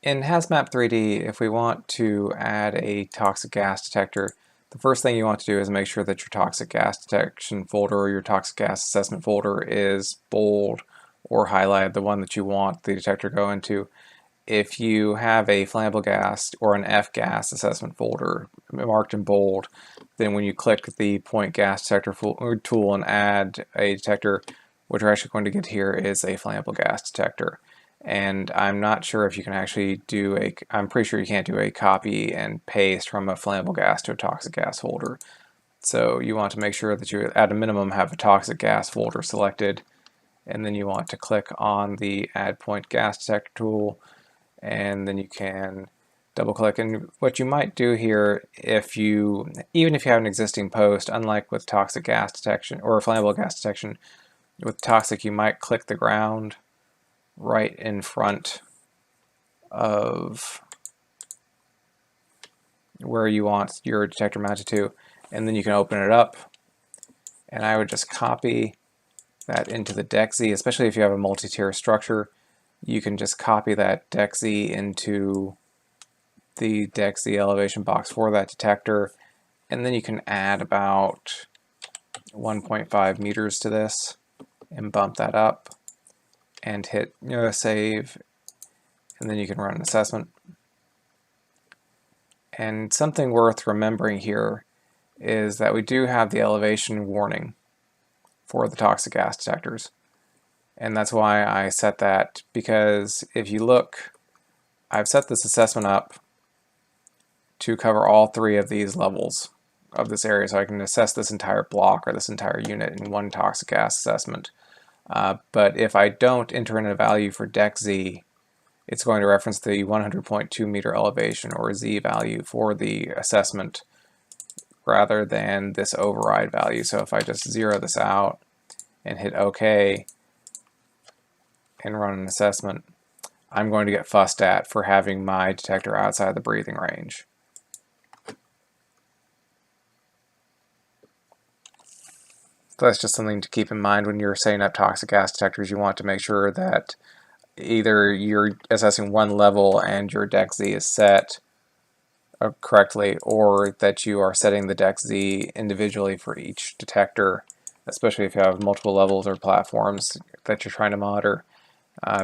In HazMap 3D, if we want to add a toxic gas detector, the first thing you want to do is make sure that your toxic gas detection folder or your toxic gas assessment folder is bold or highlighted, the one that you want the detector to go into. If you have a flammable gas or an F-gas assessment folder marked in bold, then when you click the point gas detector tool and add a detector, what you're actually going to get here is a flammable gas detector. And I'm not sure if you can actually do I'm pretty sure you can't do a copy and paste from a flammable gas to a toxic gas folder. So you want to make sure that you, at a minimum, have a toxic gas folder selected, and then you want to click on the Add Point Gas Detector tool, and then you can double click. And what you might do here, even if you have an existing post, unlike with toxic gas detection or flammable gas detection, with toxic you might click the ground right in front of where you want your detector mounted to, and then you can open it up, and I would just copy that into the DEXZ, especially if you have a multi-tier structure. You can just copy that DEXZ into the DEXZ elevation box for that detector, and then you can add about 1.5 meters to this and bump that up and hit save, and then you can run an assessment. And something worth remembering here is that we do have the elevation warning for the toxic gas detectors. And that's why I set that, because if you look, I've set this assessment up to cover all three of these levels of this area, so I can assess this entire block or this entire unit in one toxic gas assessment. But if I don't enter in a value for DEXZ, it's going to reference the 100.2 meter elevation or Z value for the assessment rather than this override value. So if I just zero this out and hit OK and run an assessment, I'm going to get fussed at for having my detector outside the breathing range. So that's just something to keep in mind when you're setting up toxic gas detectors. You want to make sure that either you're assessing one level and your DEXZ is set correctly, or that you are setting the DEXZ individually for each detector, especially if you have multiple levels or platforms that you're trying to monitor,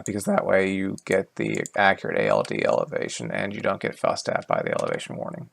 because that way you get the accurate ALD elevation and you don't get fussed at by the elevation warning.